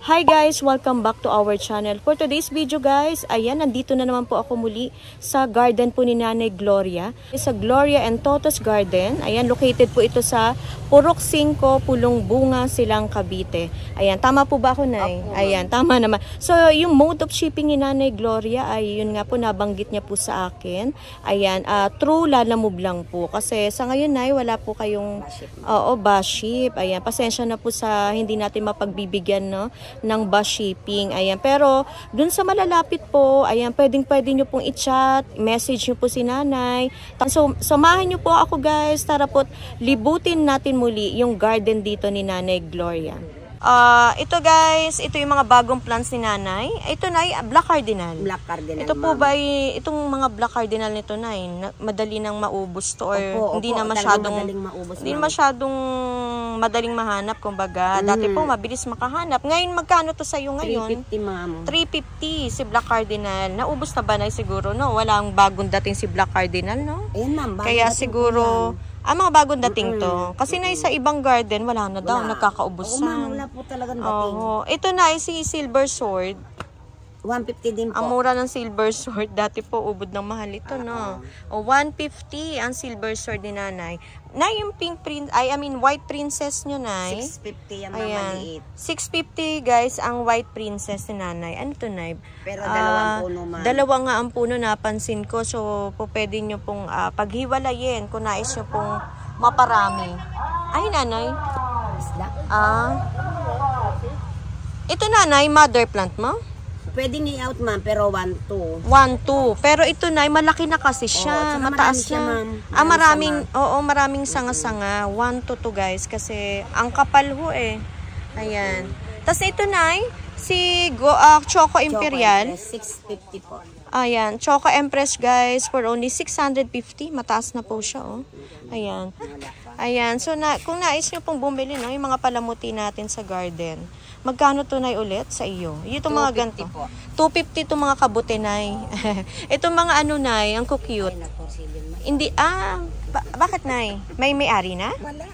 Hi guys! Welcome back to our channel. For today's video guys, ayan, nandito na naman po ako muli sa garden po ni Nanay Gloria. Sa Gloria and Totos Garden. Ayan, located po ito sa Purok 5, Pulong Bunga, Silang, Cavite. Ayan, tama po ba ako, Nay? Ayan, tama naman. So, yung mode of shipping ni Nanay Gloria ay yun nga po, nabanggit niya po sa akin. Ayan, through Lalamove lang po. Kasi sa ngayon, Nay, wala po kayong bus ship. Ayan, pasensya na po sa hindi natin mapagbibigyan, no, ng bus shipping. Ayan, pero dun sa malalapit po, ayan, pwede nyo pong i-chat, message nyo po si Nanay. So, samahan nyo po ako guys, tara po, libutin natin muli yung garden dito ni Nanay Gloria. Ito guys, ito yung mga bagong plants ni Nanay. Ito na Black Cardinal. Black Cardinal. Ito po ba itong mga Black Cardinal nito na madali nang maubos to or hindi na masyadong madaling mahanap kumbaga. Dati po mabilis makahanap. Ngayon magkano to sa iyo ngayon? 350 ma'am. 350 si Black Cardinal. Naubos na ba na siguro no? Walang bagong dating si Black Cardinal no? Ayun ma'am. Kaya siguro mga bagong dating to. Kasi na sa ibang garden, wala na daw. Nagkakaubusan. Oo, wala po talagang dating. Ito na, si Silver Sword. 150 din po. Ang mura ng Silver Sword. Dati po, ubod ng mahal ito, no? 150 ang Silver Sword ni Nanay. Na yung White Princess nyo, Nay. 650 yung maliit. 650, guys, ang White Princess ni Nanay. Ano to, Nay? Pero dalawang puno, ma'am. Dalawa nga ang puno, napansin ko. So, pwede nyo pong paghiwalayin kung nais nyo pong maparami. Ay, Nanay. Isda? Ito, Nanay, mother plant mo? Pwedeng i-out ma'am, pero 1-2. 1-2. Pero ito na, malaki na kasi siya. Mataas siya. Maraming sanga-sanga. 1-2 guys. Kasi ang kapal ho eh. Ayan. Tapos ito na, si Choco Imperial. 650 po. Ayan. Choco Empress guys for only 650. Mataas na po siya oh. Ayan. Ayan. So kung nais nyo pong bumili no, yung mga palamuti natin sa garden. Magkano tunay ulit sa iyo? Itong mga ganito. 250 itong mga kabuti, Nay. Itong mga ano, Nay, ang cute. Hindi, bakit, Nay? May-ari na? Wala.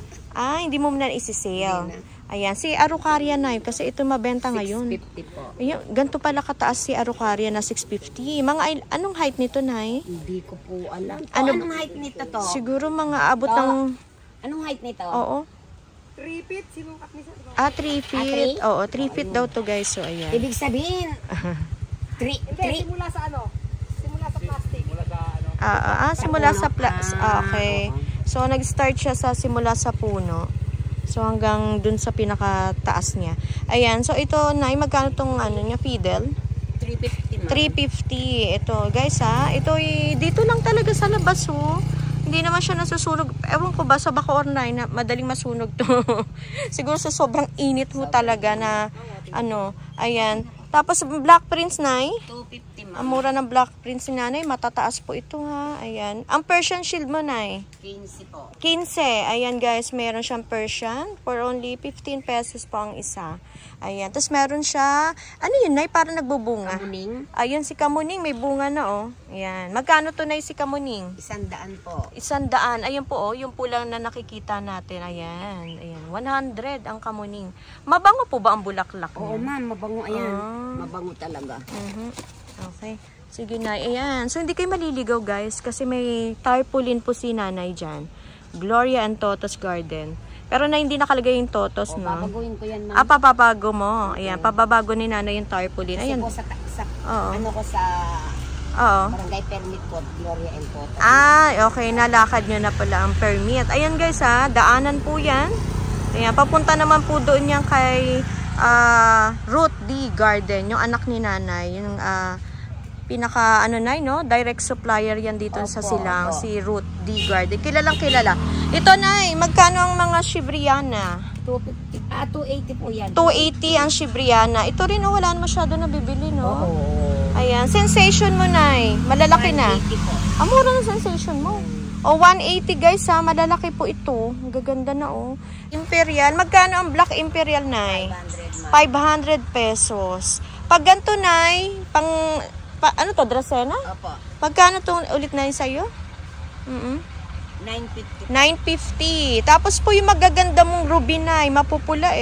Hindi mo na isi-sale. Ayan, si Araucaria, Nay, kasi ito mabenta ngayon. 650 po. Ayan, ganito pala kataas si Araucaria na 650. Anong height nito, Nay? Hindi ko po alam. Anong height nito to? Siguro mga abot ng... Anong height nito? Oo. 3 feet, sinukat ni 3 feet. Oo, 3 feet daw to guys. So, ayan. Ibig sabihin, 3. Simula sa ano? Simula sa plastic. Simula sa plastic. Okay. So, nag-start siya sa simula sa puno. So, hanggang dun sa pinakataas niya. Ayan. So, ito, Nay, magkano tong niya, Fidel? 350. 350. Ito, guys, Ito, dito lang talaga sa labas, Hindi naman siya nasusunog. Ewan ko ba sa Bacoor na madaling masunog to. Siguro sa sobrang init ho talaga na ayan. Tapos Black Prince, Nay. 250 ma'am. Ang mura ng Black Prince ni Nanay. Matataas po ito ha. Ayan. Ang Persian Shield mo, Nay. 15 po. 15. Ayan guys. Meron siyang Persian. For only 15 pesos po ang isa. Ayan. Tapos meron siya. Ano yun, Nay? Parang nagbubunga. Kamuning. Ayun si Kamuning. May bunga na Ayan. Magkano to, Nay, si Kamuning? 100 po. 100. Ayun po yung pulang na nakikita natin. Ayan. Ayan. 100 ang Kamuning. Mabango po ba ang bulaklak niya? Oo ma'am, mabango ayan. Mabango talaga. Okay. Sige na. Ayan. So, hindi kayo maliligaw guys. Kasi may tarpaulin po si Nanay dyan. Gloria and Totos Garden. Pero na hindi nakalagay yung Totos, no? Papaguhin ko yan, ma'am. Papabago mo. Ayan. Pababago ni Nanay yung tarpaulin. Ayan. Kasi ko sa barangay permit po, Gloria and Totos. Okay. Nalakad nyo na pala ang permit. Ayan guys, daanan po yan. Ayan. Papunta naman po doon yan kay Ruth D. Garden, yung anak ni Nanay, yung pinaka direct supplier yan dito sa Silang, si Ruth D. Garden. Kilalang kilala. Ito, Nay, magkano ang mga Shibriana? 280 po yan. 280 ang Shibriana. Ito rin, wala na masyado nabibili, no? Oo. Ayan, Sensation mo, Nay. Malalaki na. 180 po. Ang mura ng Sensation mo. 180 guys malalaki po ito. Ang gaganda na Imperial, magkano ang Black Imperial, Nay? 500 pesos. Pag ganito, Nay, ano to, Dracena? Opo. Magkano to ulit, Nay, sa'yo? 950. 950. Tapos po yung magaganda mong ruby, Nay, mapupula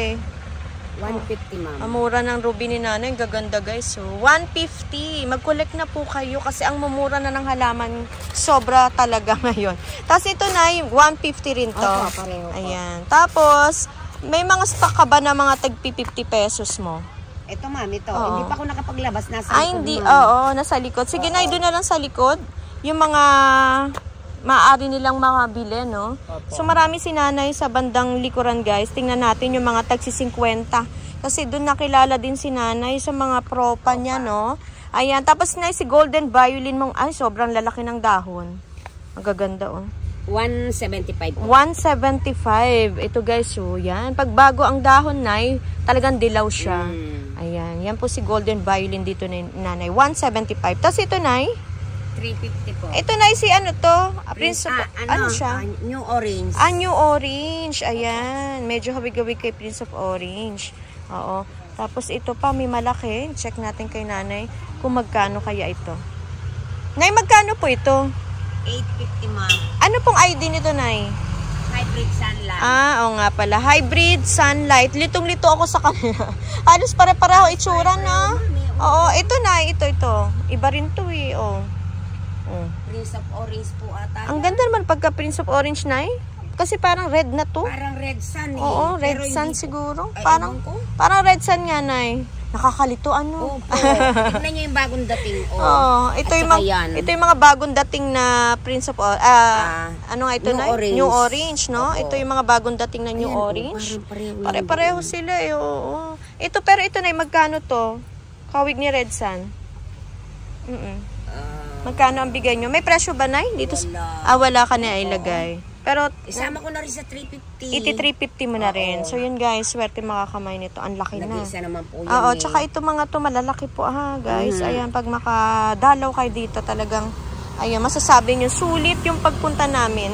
150, ma'am. Ang mura ng ruby ni nanay. Gaganda, guys. So, 150. Mag-collect na po kayo kasi ang mumura na ng halaman. Sobra talaga ngayon. Tapos ito na, 150 rin to. Opo, pareho po. Ayan. Tapos, may mga stock ka ba na mga tagpi 50 pesos mo? Ito, ma'am, ito. Oo. Hindi pa ako nakapaglabas. Nasa Ay, likod, hindi. ma'am. Oo, nasa likod. Sige na, doon na lang sa likod. Yung mga maaari nilang makabili, no? Opo. So, marami si nanay sa bandang likuran, guys. Tingnan natin yung mga tagsi 50. Kasi doon nakilala din si nanay sa mga propa niya, no? Ayan. Tapos na si golden violin mong, ay, sobrang lalaki ng dahon. Ang gaganda, oh. 175 po. 175. Ito, guys, so, yan. Pag bago ang dahon, nay, talagang dilaw siya. Ayan. Yan po si golden violin dito na nanay. 175. Tapos ito, nay, 350 po. ito na si ano to? Prince of, ano siya? New Orange. New Orange. Ayan. Medyo hawig-hawig kay Prince of Orange. Oo. Tapos ito pa, may malaki. Check natin kay nanay kung magkano kaya ito. Nay, magkano po ito? 850, ma'am. Ano pong ID nito, nay? Hybrid sunlight. Oo nga pala. Hybrid sunlight. Litong-lito ako sa kanila. Halos pare-pareho itsura, no? Oo. Ito, nay. Ito. Iba rin to, eh. Oh. Prince of Orange po ata. Ang ganda naman pagka Prince of Orange, nay. Kasi parang red na to. Parang red sun, eh. Oo, red Pero sun hindi siguro. Ay, Parang ewan ko. red sun nga, nay. Nakakalito, ano? Opo. Tignan nyo yung bagong dating. Oo, ito At yung, saka yan. ito yung mga bagong dating na Prince of ano nga ito, New nay? Orange. New Orange, no? Opo. Ito yung mga bagong dating na New Ayan, Orange. parang Pare-pareho sila, eh. Oo. Ito, pero ito, nay, magkano to? Kawig ni Red Sun. Magkano ang bigay nyo? May presyo ba, nay? Dito Wala. wala ka na ilagay. Pero, Isama ko na rin sa 350. 350 mo na rin. So, yun, guys. Swerte makakamay nito. Ang laki na. Nag-isa naman po yun. Oo, tsaka ito mga to malalaki po, ha, guys. Ayan, pag makadalaw kayo dito, talagang, ayan, masasabi nyo, sulit yung pagpunta namin.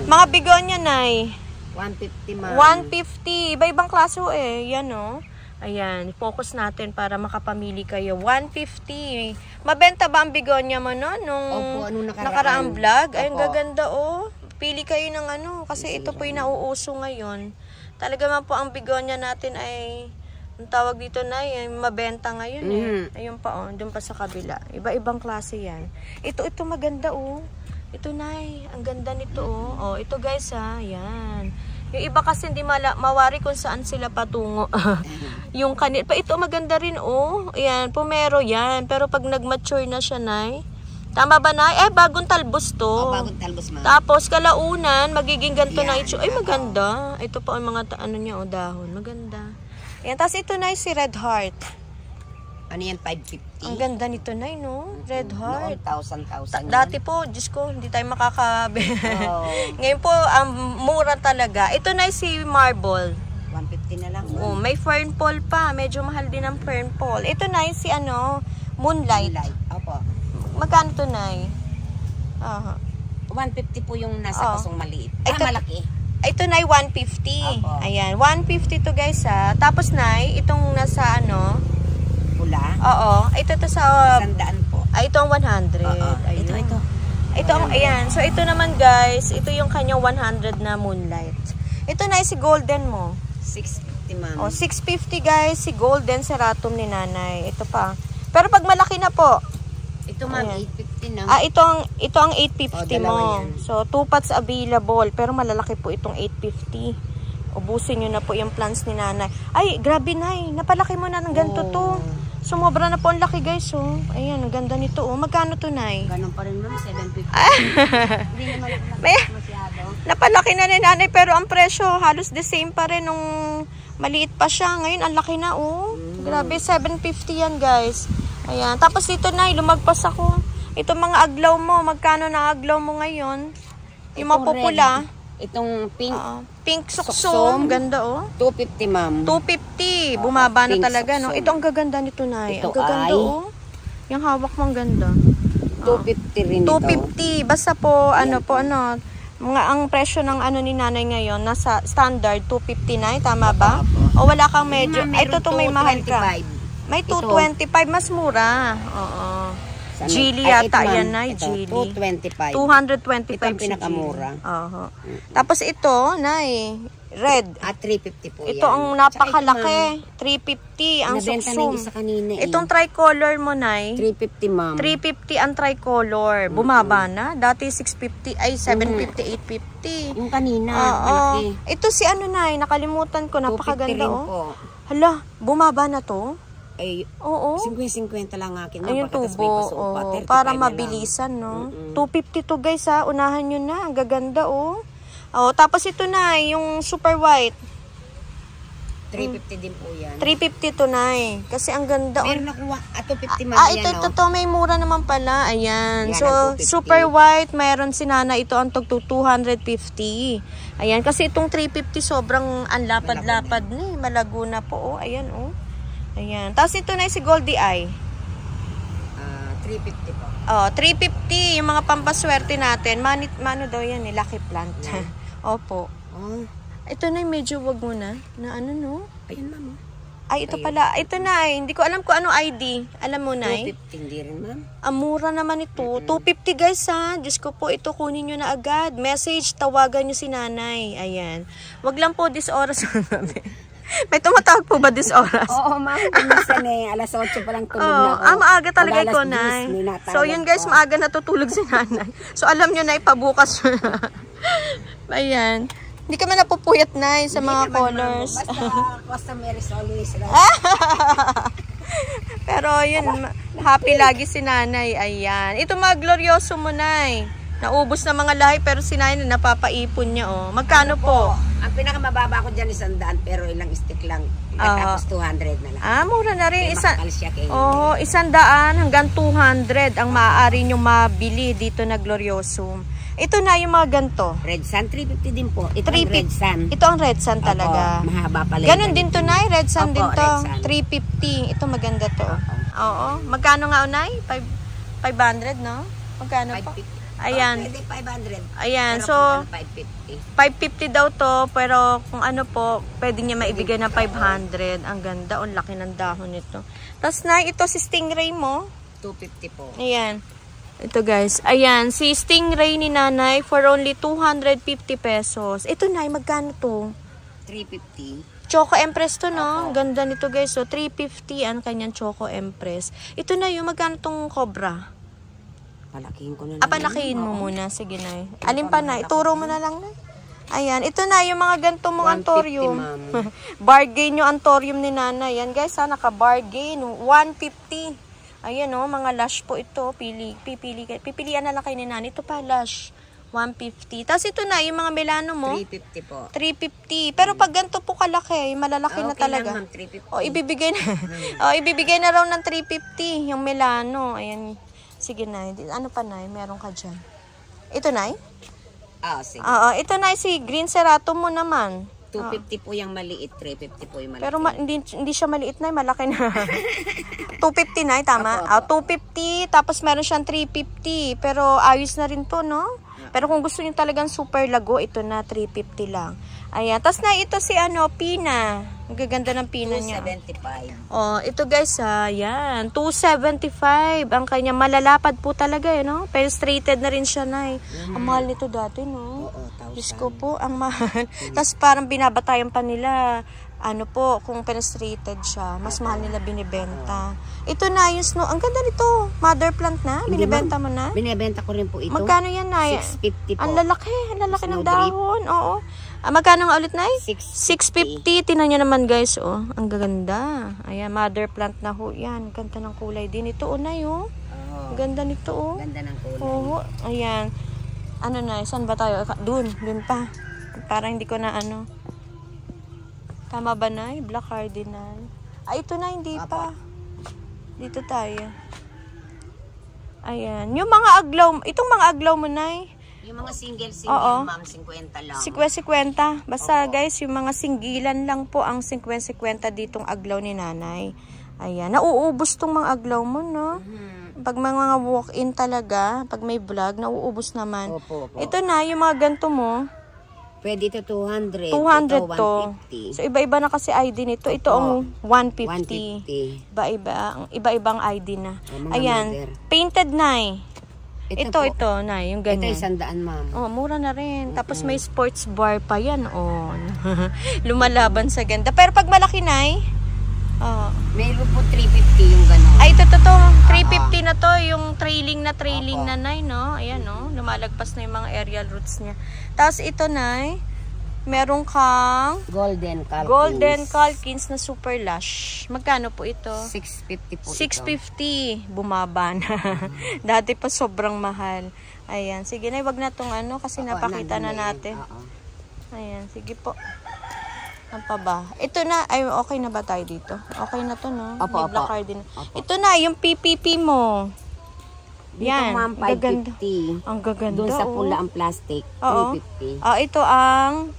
Mga bigonya, nay. 150, ma'am. 150. Iba-ibang klaso, eh. Yan, oh. Ayan, focus natin para makapamili kayo. 150. Mabenta ba ang bigonya mo, no? Nung Opo, anong nakaraang vlog? Ay, ang Opo. gaganda, oh. Pili kayo ng ano, kasi ito po yung nauuso ngayon. Talaga man po ang bigonya natin ay, ang tawag dito na, mabenta ngayon, eh. Ayun pa, oh. Doon pa sa kabila. Iba-ibang klase yan. Ito maganda, oh. Ito, nay. Ang ganda nito, oh. Oh, ito, guys, ha. Yan. Yung iba kasi hindi mawari kung saan sila patungo. Yung kanil. Pa ito maganda rin, oh. Ayan, pumero yan. Pero pag nag-mature na siya, nay. Tama ba, nay? Bagong talbos to. Bagong talbos, ma'am. Tapos kalaunan, magiging ganito na Yan, ito. Ay, maganda. Ito po ang mga ano niya, oh, dahon. Maganda. Ayan, tapos ito, nay, si Red Heart. Ano yan, 550? Ang ganda nito, nay, no? Red Heart. Noon, 1,000 Dati po, Diyos ko, hindi tayo makakabi. Oh. Ngayon po, ang mura talaga. Ito na si Marble. 150 na lang. Oh, may fern fall pa. Medyo mahal din ang fern fall. Ito na si ano, Moonlight. Opo. Magkano to, nay? 150 po yung nasa Oh. pasong maliit. Ito- Malaki. Ito, nay, 150. Opo. Ayan, 150 to, guys, ha. Tapos, nay, itong nasa ano, Pula. oo, ito to sa, 100 po. ito ang 100. Oo. Ayun. Ito. Ito ang, ayan. So, ito naman, guys, ito yung kanyang 100 na Moonlight. Ito na si Golden mo. 650, ma'am. O, 650, guys, si Golden Ceratum ni nanay. Ito pa. Pero pag malaki na po, Ito, ma'am, Ayan. 850 na. ito ang 850 O, dalawa mo. yan. So, 2 pots available. Pero malalaki po itong 850. Ubusin nyo na po yung plants ni nanay. Ay, grabe, nay. Napalaki mo na ng ganito to. Sumobra na po ang laki, guys. Oh. Ayan, ang ganda nito. Oh. Magkano to, nay? Ganun pa rin, ma'am, 750. Hindi naman May- masyado. Napalaki na ni nanay, pero ang presyo halos the same pa rin nung maliit pa siya. Ngayon, ang laki na, oh. Grabe, 750 yan, guys. Ayan. Tapos dito, nay, lumagpas ako. Ito mga aglaw mo. Magkano na aglaw mo ngayon? Yung mga Itong pupula. Itong pink, Pink Suksum. suksum. Ganda, oh. 250, ma'am. 250. Bumaba na pink talaga, no? suksum. Ito ang gaganda nito, nay. Ito Ang gaganda, ay- oh. Yung hawak mo ang ganda. 250 rin ito. 250. Basta po, mga ang presyo ng ano ni nanay ngayon, nasa standard 259, tama ba? O wala kang medyo, Ma'am, ito meron to may mahal ka. 225. May Ito. 225, mas mura. Oo. Geely yata, yan na, ito, Geely. 225. 225 Ito ang si pinakamura. Geely. Oho. Tapos ito, nay, red. At 350 po Ito yan. ang napakalaki. 350 ang Nabenta na suksum. yung isa kanina eh. Itong tricolor mo, nay. 350 ma'am. 350 ang tricolor. Bumaba na. Dati 650, ay 750, 850. Yung kanina, Oo. malaki. Ito si ano, nay, nakalimutan ko. 250 Napakaganda, rin oh. po. Hala, bumaba na to? Ay, Oo. 50-50 lang akin. Ayun, tubo. Oh, para mabilisan, no? 250 to, guys, ha. Unahan nyo na. Ang gaganda, oh. Oh, tapos ito na, yung super white. 350 din po yan. 350 to, nay. Kasi ang ganda, oh. Meron nakuha. 250 ma'am Ah, yan, ito, may mura naman pala. Ayan. Yan, So, ang 250. super white, mayroon si Nana. Ito ang tugtog 250. Ayan, kasi itong 350 sobrang anlapad-lapad na eh. Malago na po, oh. Ayan, oh. Ayan. Tapos ito na si Goldie Eye. 350 po. Oh, 350. Yung mga pampaswerte natin. Mano daw yan eh, lucky plant. Opo. Oh, Ito na yung medyo wag mo na. Na ano, no? ayun ma'am. Ay, ito pala. Ito na eh. Hindi ko alam kung anong ID. Alam mo na eh. 250 hindi rin ma'am. Ang mura naman ito. 250 guys ha. Diyos ko po, ito kunin nyo na agad. Message, tawagan nyo si nanay. Ayan. Wag lang po this oras. May tumatawag po ba this oras? Oo ma'am, kumusta na alas 8 pa lang tulog na ako. Maaga talaga ikaw, Mag-alas 10, nay. may natawag So, yun guys, pa. maaga natutulog si nanay. So, alam nyo na, ipabukas nyo na. Ayan. Hindi ka man napupuyat, nay, sa mga colors. Basta customer is always right. Pero, yun, happy lagi si nanay. Ayan. Ito mga glorioso mo, nay. Naubos na mga lahi, pero si nanay napapaipon niya, oh. Magkano po? Ang pinakamababa ko dyan is 100, pero ilang stick lang. Tapos 200 na lang. Ah, mura na rin. Makakal siya kay Oh, 100 hanggang 200 ang maaari nyo mabili dito na Glorioso. Ito na yung mga ganto. Red Sun, 350 din po. Ito 350. ang Red Sun. Ito ang Red Sun talaga. Opo, mahaba pala. Ganon din to, Nay. Red Sun Opo, din to. Red Sun. 350. Ito maganda to. Oo. Magkano nga, Nay? 500, no? Magkano po? 550. Ayan. Pwede 500. Ayan. Pero So, kung 550. 550 daw to, pero kung ano po, pwede niya maibigay na 500. Ang ganda, ang laki ng dahon nito. Tapos na, ito si Stingray mo. 250 po. Ayan. Ito guys, ayan, si Stingray ni nanay for only 250 pesos. Ito na, magkano to? 350. Choco Empress to, no? Ganda nito guys, so 350 ang kanyang Choco Empress. Ito na yung magkano tong Cobra? Palakihin ko na lang. Palakihin mo muna, sige na. Alin pa na, ituro mo na lang na. Ayan, ito na yung mga ganitong mga antorium. Bargain yung antorium ni nanay. Yan guys, ha, naka-bargain. 150. Ayan o, mga lash po ito. Pipilian na lang kayo ni nanay. Ito pa, lash. 150. Tapos ito na, yung mga Milano mo. 350 po. 350. Pero pag ganito po kalaki, malalaki na talaga. Lang, 350. O, ibibigay na. O, ibibigay na raw ng 350. Yung Milano. Ayan. Sige na. Ano pa na? Meron ka dyan. Ito na? Sige. Oo, ito na si Green Cerato mo naman. 250 po yung maliit, 350 po yung malaki. Pero hindi siya maliit na, malaki na. 250 na, tama? Opo. 250, tapos meron siyang 350. Pero ayos na rin to, no? Pero kung gusto niyo talagang super lago, ito na, 350 lang. Ayan, tapos na ito si Pina. Ang gaganda ng Pina niya. 275. Oh, ito guys, yan. 275. Ang kanya malalapad po talaga, no? Penetrated na rin siya, Nay. Ang mahal nito dati, no? Oo, Diyos ko po, ang mahal. Tapos parang binabatayan pa nila, kung penetrated siya, mas mahal nila binibenta. Ito na yung snow. Ang ganda nito. Mother plant na? Binibenta mo na? Binibenta ko rin po ito. Magkano yan, Nay? 650 po. Ang lalaki ng Snow dahon. Oo. Magkano nga ulit, Nay? 650. 650. Tinan nyo naman, guys. Oh, ang gaganda. Ayan, mother plant na ho. Yan, ganda ng kulay din. Ito, Nay, oh. Ang ganda nito, oh. Ganda ng kulay. Oo. Ayan. Ano na, saan ba tayo? Dun pa. Parang hindi ko na Tama ba, Nay? Black Cardinal. Ito na, hindi pa. Dito tayo. Ayan. Yung mga aglaw, itong mga aglaw mo, Nay. Yung mga single, ma'am, 50 lang. 50. Basta, guys, yung mga singgilan lang po ang 50 ditong aglaw ni nanay. Ayan. Nauubos tong mga aglaw mo, no? Pag mga walk-in talaga, pag may vlog, nauubos naman. Opo. Ito na, yung mga ganito mo. Pwede ito 200. 200 ito to. 150. So, iba-iba na kasi ID nito. Ito ang 150. 150. Iba-ibang ID na. Mga Ayan. mother. Painted na eh. Ito, po, na, yung Ito ganyan. 100, ma'am. Oh, mura na rin. Tapos may sports bar pa yan. Oh. Lumalaban sa ganda. Pero pag malaki na Mayroon po 350 yung gano'n. ay, ito. 350 na to. Yung trailing na Nay, no? Ayan, no? Lumalagpas na yung mga aerial roots niya. Tapos ito, Nay, meron kang Golden Calkins na super lush. Magkano po ito? 650 po 650. Bumaba na. Dati pa sobrang mahal. Ayan. Sige na, wag na tong kasi napakita na natin. Ayan. Sige po. Ano pa ba? Ito na. Ay, okay na ba tayo dito? Okay na to, no? Opo, May black opo. card din. Ito na, yung PPP mo. Dito, Yan. ma'am, 550. Ang gaganda. Doon sa pula ang plastic, Oo. 350. Ito ang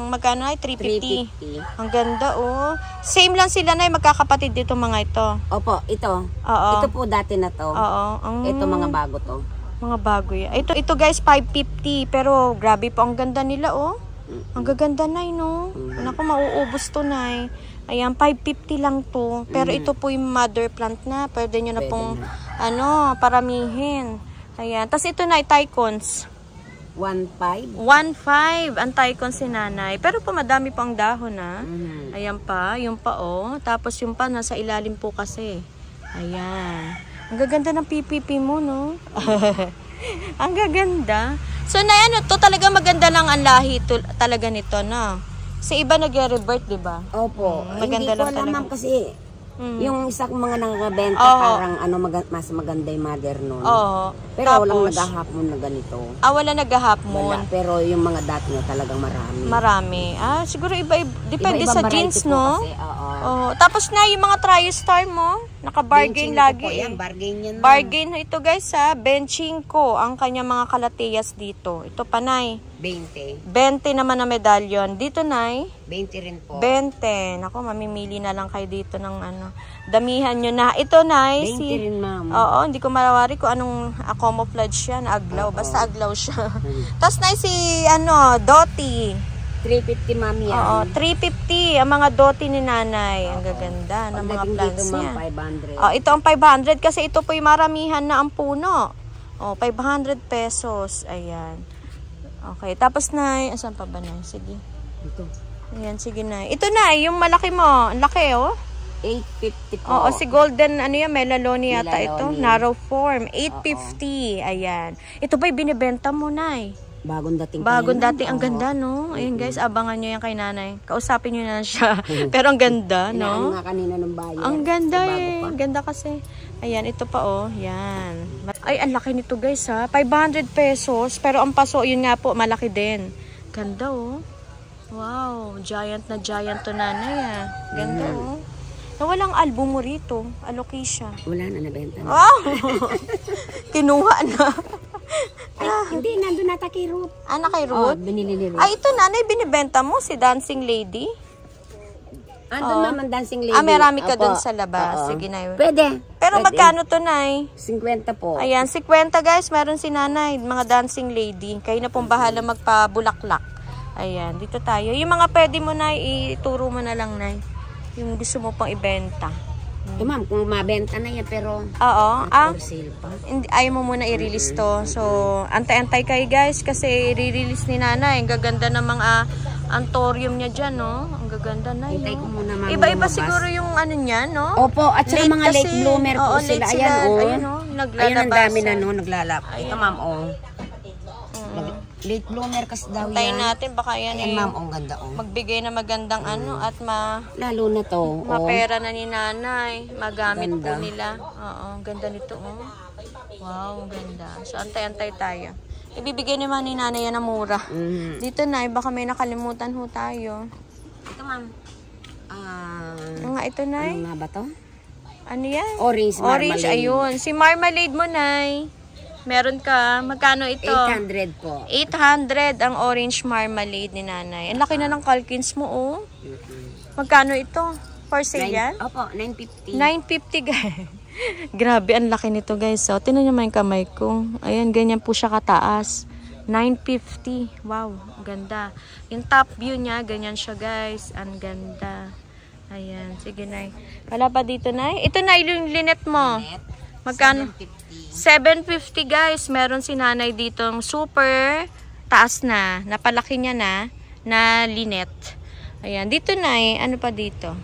magkano ay 350. 350. Ang ganda, oh. Same lang sila na magkakapatid dito mga ito. Opo, ito. Oo. Ito po dati na to. Oo. Ito mga bago to. Mga bago yan. Ito guys, 550. Pero grabe po, ang ganda nila, oh. Ang gaganda, Nay, no? Naku, mauubos to, Nay. Ayan, 550 lang to. Pero ito po yung mother plant na. Pwede nyo na pong, paramihin. Ayan. Tapos ito, Nay, Tycons. 1.5. 1.5 ang Tycon si Nanay. Pero po madami pang dahon na. Ayan pa, yung pa oh. Tapos yung pa nasa ilalim po kasi. Ayan. Ang gaganda ng PPP mo, no? Ang gaganda. So na to talaga maganda lang ang lahi talaga nito, no? Sa iba nag-revert, di ba? Opo. Maganda Hindi ko lang alam, talaga. ma'am, kasi yung isa kong mga nakabenta, parang mas maganda yung mother nun. Oo. Pero walang naghahapon na ganito. Wala nag-half moon. Wala. Pero yung mga dati nyo talagang marami. Marami. Siguro depende Iba-ibang sa variety jeans, po no? Kasi, oo. Tapos na yung mga TriStar mo, naka-bargain Benching ko lagi. po yan, bargain yan. ma'am. Bargain ito guys benching ko ang kanya mga kalateyas dito. Ito panay. 20. 20 naman na medalyon. Dito Nay, 20 rin po. 20. Nako, mamimili na lang kayo dito ng damihan nyo na. Ito Nay, 20 rin, ma'am. Oo, hindi ko malawari kung anong camouflage yan, aglaw. Basta aglaw siya. Tapos Nay si Doti. 350, ma'am, yan. Oo, 350 ang mga Doti ni Nanay. Ang gaganda ng mga plants dito, ma'am, niya. 500. Ito ang 500 kasi ito po yung maramihan na ang puno. 500 pesos. Ayan. Okay, tapos Nay, asan pa ba Nay? Sige. Ito. Ayan, sige Nay. Ito Nay, yung malaki mo. Ang laki, oh. 850 po. Oo, si Golden, Melaloni yata ito. Melaloni. Narrow form. 850. Ayan. Ito ba'y binibenta mo, Nay? Bagong dating Bagong pa yan, dating. Ang ma'am. ganda, no? Ayan, guys, abangan nyo yan kay Nanay. Kausapin nyo na siya. Pero ang ganda, Inaano no? nga kanina ng bayan. Ang ganda Bago eh. pa. Ganda kasi. Ayan, ito pa oh. Yan. Ay, ang laki nito guys ha. 500 pesos. Pero ang paso, yun nga po, malaki din. Ganda oh. Wow. Giant na giant to Nanay ah. Ganda oh. Walang album mo rito. Alocasia. Wala na, nabenta na. Wow. Kinuha na. Hindi, nandun nata kay Ruth. Kay Ruth? Binili ni Ruth. Ay, ito Nanay, binibenta mo si Dancing Lady. Andun naman dancing lady. Marami ka Opo. dun sa labas. Oo. Sige na yun. Pwede. Pero Pwede. magkano to, Nay? 50 po. Ayan, 50 guys. Meron si Nanay. Mga dancing lady. Kayo na pong bahala magpabulaklak. Ayan, dito tayo. Yung mga pwede mo, Nay, ituro mo na lang, Nay. Yung gusto mo pang ibenta. Ito, ma'am, kung mabenta na yan, pero Oo. for sale pa. Ayaw mo muna i-release to. So, antay-antay kayo guys kasi i-release ni Nanay. Ang gaganda ng mga antorium niya dyan, no? Ang gaganda na Hintay ko muna, ma'am. Iba-iba lumabas. siguro yung niya, no? Opo, at saka mga kasi. late bloomer po Oo, sila. late Ayan, oh. Ayan, oh. Naglalabas. Ayan, ang dami na, no? Naglalap. Ito, ma'am, oh. Late bloomer kasi daw Tayin yan. natin, baka yan Ayan, ma'am, oh, ganda, oh. magbigay na magandang at Lalo na to, oh. mapera na ni Nanay. Magamit po Ganda. nila. Oo, ganda nito, oh. Wow, ganda. So, antay-antay tayo. Ibibigay naman ni Nanay yan na mura. Dito na, baka may nakalimutan ho tayo. Ito, ma'am. Ito na. Ano nga ba to? Ano yan? Orange Orange, marmalade. ayun. Si marmalade mo, Nay. Meron ka. Magkano ito? 800 po. 800 ang orange marmalade ni Nanay. Ang laki na ng Calkins mo, oh. Magkano ito? For sale yan? Opo, 950. 950 guys. Grabe, ang laki nito guys. So, tinan nyo yung kamay ko. Ayan, ganyan po siya kataas. 950. Wow, ang ganda. Yung top view niya, ganyan siya guys. Ang ganda. Ayan, sige Nay. Wala pa dito Nay? Ito Nay, yung linet mo. Magkano? 750 guys. Meron si Nanay ditong super taas na. Napalaki niya na linet. Ayan, dito Nay. Ano pa dito?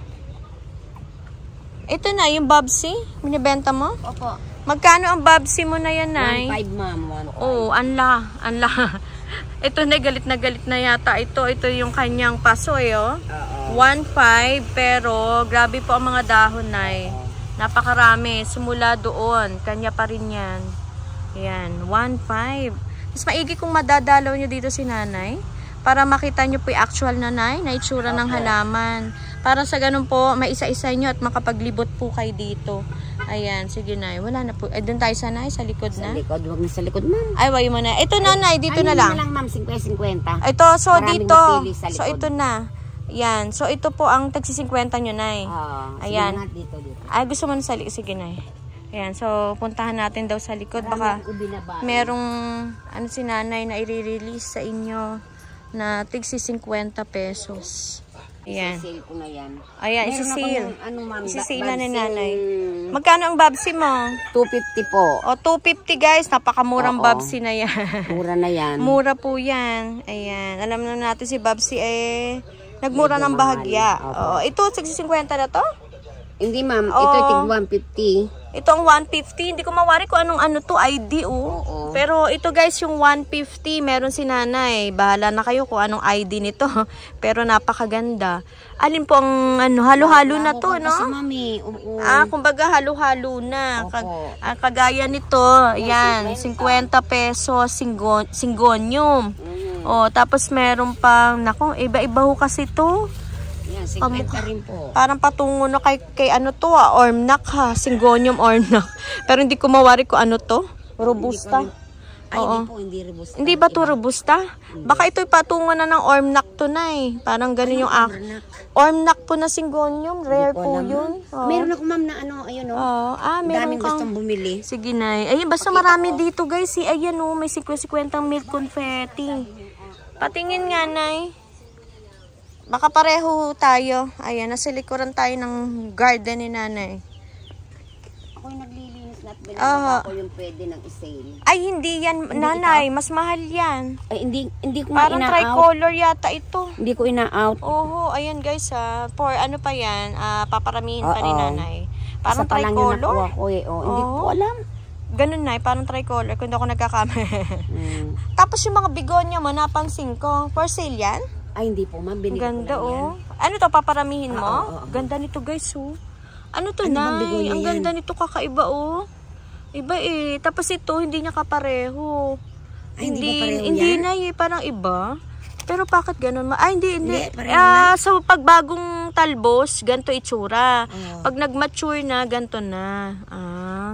Ito na, yung Bobsy. Binibenta mo? Opo. Magkano ang Bobsy mo na yan, Nay? 1.5 ma'am. 1.5. Oo, anla. Ito na, galit na yata. Ito yung kanyang paso eh, oh. 1.5, pero grabe po ang mga dahon, Nay. Napakarami. Simula doon. Kanya pa rin yan. Ayan, 1.5. Mas maigi kung madadalaw nyo dito si Nanay. Para makita nyo po yung actual na itsura ng halaman. Para sa ganun po, maisa-isa nyo at makapaglibot po kayo dito. Ayan, sige Nay. Wala na po. Doon tayo sa Nay, sa likod na. Sa likod, huwag na sa likod ma'am. Ay, wayo mo na. Ito na Nay, dito na lang. Ano na lang ma'am, 50-50. Ito, so Maraming dito. mapili sa So likod. ito na. Ayan, so ito po ang tagsi-50 nyo Nay. Ayan. Dito. Ay, gusto mo na sa likod. Sige Nay. Ayan, so puntahan natin daw sa likod. Baka merong si Nanay na i-release sa inyo na tigsi 50 pesos. Ayan. Isi-sale ko na yan. Ayan, Meron isi-sale. akong, ma'am, Isi-sale na ni Babsi, Nanay. Magkano ang Babsi mo? 250 po. O, 250 guys. Napakamurang Oo. Babsi na yan. Mura na yan. Mura po yan. Ayan. Alam na natin si Babsi nagmura ng bahagya. Oo. Ito, 650 na to? Hindi ma'am, Oo. ito tig 150. Ito ang 150. Hindi ko mawari kung anong to ID Oo. Pero ito guys, yung 150, meron si Nanay. Bahala na kayo kung anong ID nito. Pero napakaganda. Alin po ang halo-halo na to, no? Kasi mami, Kumbaga halo-halo na. Opo. Kagaya nito, yan, 50 pesos, singgonyum. O, tapos meron pang, nako, iba-iba ho kasi to. Yan, 50 rin po. Parang patungo na kay ano to ormnak ha, singgonyum ormnak. Pero hindi ko mawari kung ano to. Robusta. Ay, Oo. hindi po, hindi robusta. Hindi ba to robusta? Baka ito'y patungo na ng ormnak to Nay. Parang ganun yung ormnak po na singgonyum. Rare po yun. Oo. Meron ako ma'am na ayun Oo. Meron daming kang... gustong bumili. Sige Nay. Ayun, basta marami dito guys. Ayan may 50 milk confetti. Patingin nga Nay. Baka pareho tayo. Ayan, nasa likuran tayo ng garden ni Nanay. Ako'y naglilinis na at binababa ko yung pwede ng i-sale. Ay, hindi yan, Nanay. Mas mahal yan. Ay, hindi ko Parang ina-out. tricolor yata ito. Hindi ko ina-out. Oho, ayan guys For ano pa yan, paparamihin pa ni Oo. Nanay. Parang Isa pa lang yung tricolor. nakuha ko hindi ko alam. Ganun Nay, parang tricolor. Kung hindi ako nagkakama. Tapos yung mga bigonya mo, napansin ko. For sale yan? Ay, hindi po ma'am. Binili Ganda ko lang yan. Ano to, paparamihin mo? Oo. Ganda nito guys Ano to Ano bang Nay? bigonya Ang yan? ganda nito, kakaiba Iba Tapos ito, hindi niya kapareho. Ay, hindi ba pareho Hindi yan? Nay, parang iba. Pero bakit ganun? Hindi. Hindi, pareho na. So, pag bagong talbos, ganito itsura. Oo. Pag nag-mature na, ganito na.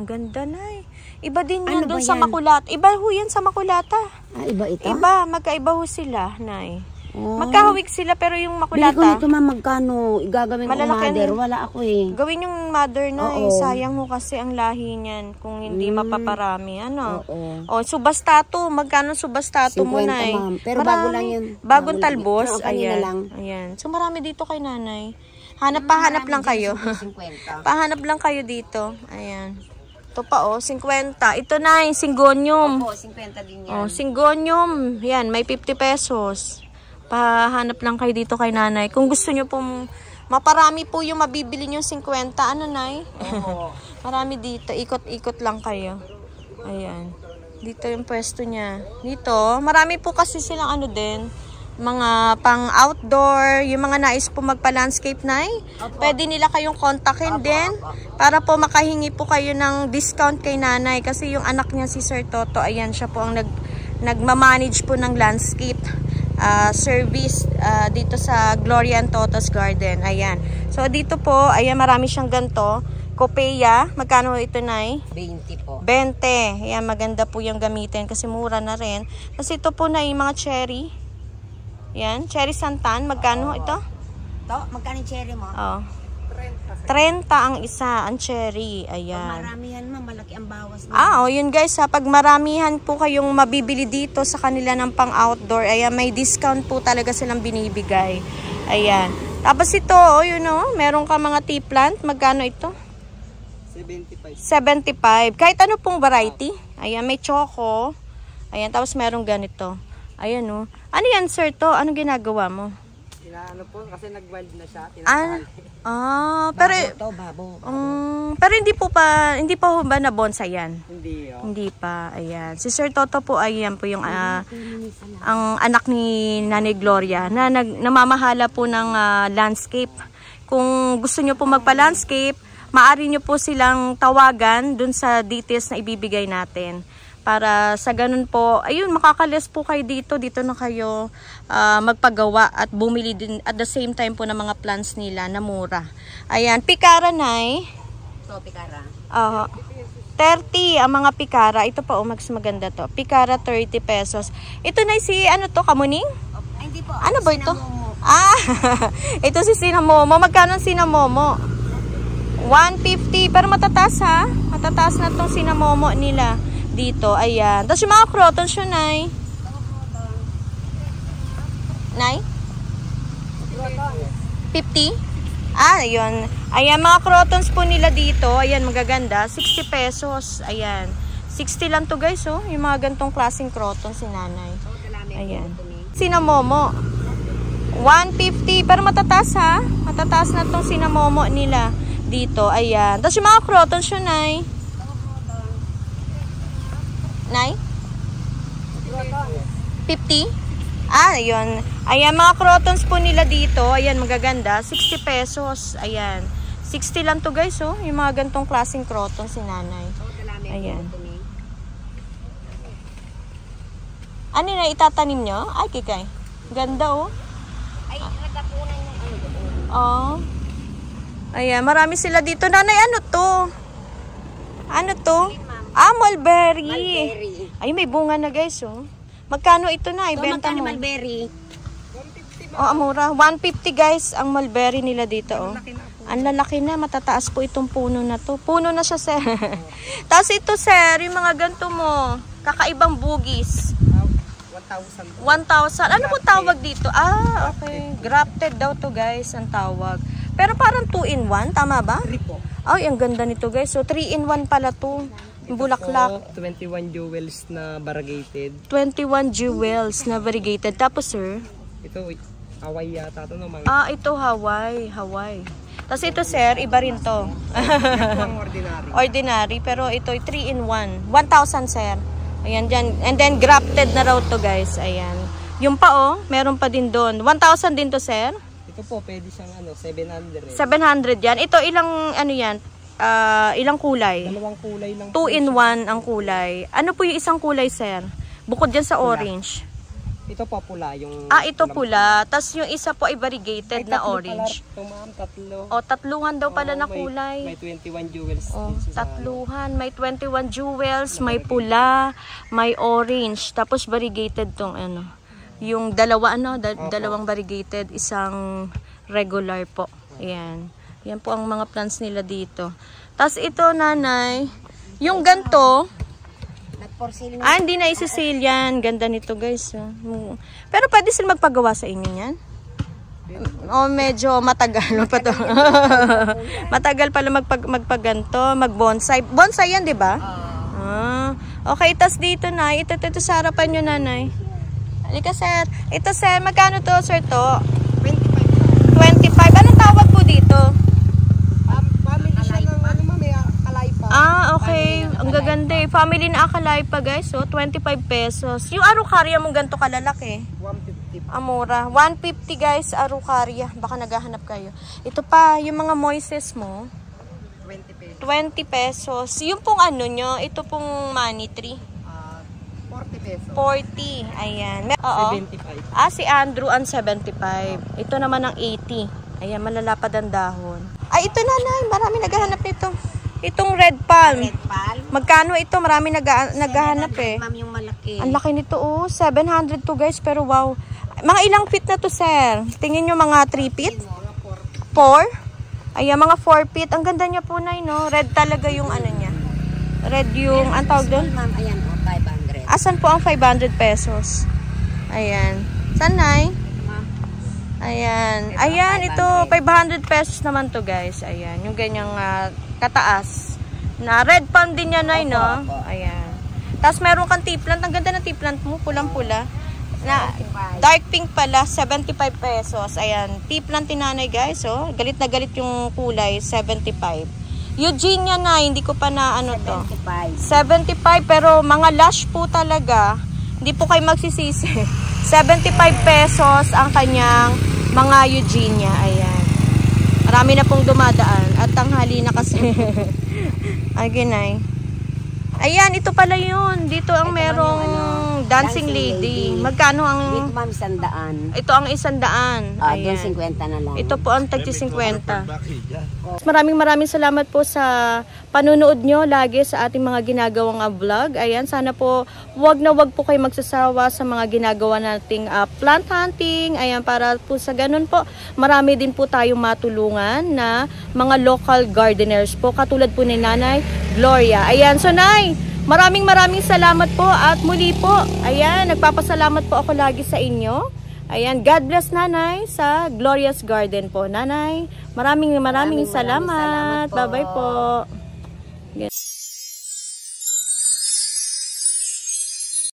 Ganda Nay. Iba din yan Ano ba doon sa yan? Makulata. Iba ho yan sa Makulata. Iba ito? Iba, magkaiba ho sila, Nay. Oh. Magkahawig sila pero yung Bili ko Makulata, nito ma'am, magkano? Igagawin ko Malalaki mother. na. Wala ako gawin yung mother na Oo. sayang ho kasi ang lahi niyan kung hindi mapaparami. Oo. Subastato. Magkano subastato 50 mo na ma'am. Pero bago lang yun. Bagong Bago lang talbos. yun. Kanina lang. Ayan. So marami dito kay Nanay. Pahanap lang kayo. 50. Pahanap lang kayo dito. Ayan. Ito pa 50. Ito na yung singgonyum. Opo, 50 din yan. Singgonyum. Yan, may 50 pesos. Pahanap lang kayo dito kay Nanay. Kung gusto nyo pong maparami po yung mabibili nyo 50. Ano, Nay? Oo. Marami dito. Ikot-ikot lang kayo. Ayan. Dito yung pwesto niya. Dito, marami po kasi silang mga pang outdoor, yung mga nais po magpa-landscape Nay. Pwede nila kayong kontakin din para po makahingi po kayo ng discount kay Nanay. Kasi yung anak niya si Sir Toto, ayan siya po ang nagmamanage po ng landscape service dito sa Gloria and Toto's Garden. Ayan. So dito po, ayan, marami siyang ganito. Copeya, magkano ito Nay? 20 po. 20. Ayan, maganda po yung gamitin kasi mura na rin. Kasi ito po na yung mga cherry. Ayan, cherry santan. Magkano ito? Magkano yung cherry mo? 30 30 ang isa, ang cherry. Ayan. Maramihan ma, malaki ang bawas na. Ah, yun guys ha. Pag maramihan po kayong mabibili dito sa kanila ng pang outdoor, ayan, may discount po talaga silang binibigay. Ayan. Tapos ito, yun meron ka mga tea plant. Magkano ito? 75. Kahit ano pong variety. Ayan, may choco. Ayan, tapos merong ganito. Ayan Ano yan sir to? Anong ginagawa mo? Ano po, kasi nag-wild na siya. Pero Babo. pero hindi pa ho ba na bonsai yan? Hindi. Hindi pa. Ayan. Si Sir Toto po ayan po yung ang anak ni Nanay Gloria na namamahala po ng landscape. Kung gusto niyo po magpa-landscape, maaari niyo po silang tawagan dun sa details na ibibigay natin. Para sa ganun po, ayun, makakalis po kayo dito. Dito na kayo magpagawa at bumili din at the same time po ng mga plants nila na mura. Ayan, pikara nay. So, pikara. 30 ang mga pikara. Ito pa mas maganda to. Pikara 30 pesos. Ito na si ano to, kamuning? Ay, hindi po. Ano ba ito? Ito si Sinamomo. Magkano ang Sinamomo? 150. Pero matataas ha. Matataas na tong Sinamomo nila. Dito, ayan. Tapos yung mga crotons yun, Nay. Nay? 50? Ayun. Ayan, mga crotons po nila dito. Ayan, magaganda. 60 pesos. Ayan. 60 lang to guys, Yung mga gantong klaseng crotons si Nanay. Ayan. Sinamomo. 150. Pero matataas, ha? Matataas na tong Sinamomo nila dito. Ayan. Tapos yung mga crotons yun, Nay. Nay? 50? Ayun. Ayan, mga crotons po nila dito. Ayan, magaganda. 60 pesos. Ayan. 60 lang to guys, Yung mga gantong klaseng crotons si Nanay. Ayan. Ano na itatanim nyo? Ay, kikay. Ganda, Ay, nagkapunan yung Ayan, marami sila dito. Nanay, ano to? Ano to? Mulberry. Ay, may bunga na guys, Magkano ito na? Ibenta mo. Mulberry. Mura. 150 guys, ang mulberry nila dito, Ang lalaki na, matataas po itong puno na to. Puno na siya, sir. Tapos ito, sir, yung mga ganito mo, kakaibang bugis. 1,000. Ano po tawag dito? Okay. Grafted daw to guys, ang tawag. Pero parang 2-in-1, tama ba? 3 po. Ay, ang ganda nito guys. So, 3-in-1 pala to. Bulaklak. 21 jewels na variegated. 21 jewels na variegated. Tapos, sir? Ito, Hawaii yata ito. Ito Hawaii. Tapos ito, sir, iba rin to. Ordinary. Ordinary, pero ito 3-in-1. 1,000, sir. Ayan, dyan. And then, grafted na raw to, guys. Ayan. Yung pa, meron pa din doon. 1,000 din to, sir? Ito po, pwede siyang 700. 700 yan. Ito, ilang kulay? Dalawang kulay lang. 2-in-1 ang kulay. Ano po yung isang kulay, sir? Bukod dyan sa orange. Ito po pula. Ito pula. Tapos yung isa po ay variegated na orange. Ito, ma'am, tatlo. Tatluhan daw pala na kulay. May 21 jewels. Tatluhan. May 21 jewels, may pula, may orange. Tapos variegated tong yung dalawang variegated, isang regular po. Ayan. Yan po ang mga plants nila dito. Tapos ito, Nanay, yung ganto, hindi na isisil yan. Ganda nito, guys. Pero pwede sila magpagawa sa inyo yan? Medyo matagal pa to. Matagal pala magpaganto, magbonsai. Bonsai yan, di ba? Okay, tas dito, Nay. Ito sa harapan nyo, Nanay. Halika, sir. Ito, sir. Magkano to, sir, to? 25. Anong tawag po dito? Family siya ng may akalaypa. Okay. Ang gaganda eh. Family na akalaypa, guys. 25 pesos. Yung arukarya mong ganito kalalaki. 150. Mura. 150, guys, arukarya. Baka naghahanap kayo. Ito pa, yung mga moises mo. 20 pesos. 20 pesos. Yung pong nyo, ito pong money tree. 40 pesos. 40. Ayan. 75. Si Andrew ang 75. Ito naman ang 80. Ayan, malalapad ang dahon. Ito, Nanay. Marami naghahanap nito. Itong red palm. Red palm? Magkano ito? Marami naghahanap eh. Ma'am, yung malaki. Ang laki nito, 700 to, guys. Pero wow. Mga ilang feet na to, sir? Tingin nyo mga 3 feet? 4? Ayan, mga 4 feet. Ang ganda niya po, Nay, no? Red talaga yung ano niya. Red yung, ang tawag doon? Ma'am, ayan, 500. Asan po ang 500 pesos? Ayan. Saan, Nay? Ma'am, Ayan. Ayan, ito, 500 pesos naman to, guys. Ayan, yung ganyang kataas. Na red palm din yan, Nay, no? Ayan. Tapos meron kang tea plant. Ang ganda ng tea plant mo, pulang-pula. Na dark pink pala, 75 pesos. Ayan, tea plant ni Nanay, guys, oh. Galit na galit yung kulay, 75. Eugenia na, hindi ko pa na ano to. 75. 75, pero mga lush po talaga. Hindi po kayo magsisisi. 75 pesos ang kanyang mga Eugenia. Ayan. Marami na pong dumadaan. At tanghali na kasi. Ay, ginay. Ayan, ito pala yun. Dito ang Ito merong man yung, dancing lady. Magkano ang... Dito, ma'am, 100. Ito ang 100. Doon 50 na lang. Ito po ang tagti 50. Maraming salamat po sa panunood nyo lagi sa ating mga ginagawang vlog. Ayan, sana po wag na wag po kayo magsasawa sa mga ginagawa nating plant hunting. Ayan, para po sa ganun po, marami din po tayong matulungan na mga local gardeners po, katulad po ni Nanay Gloria. Ayan, so Nay, maraming salamat po at muli po, ayan, nagpapasalamat po ako lagi sa inyo. Ayan, God bless Nanay sa Gloria's Garden po. Nanay, maraming salamat. po. Bye-bye po.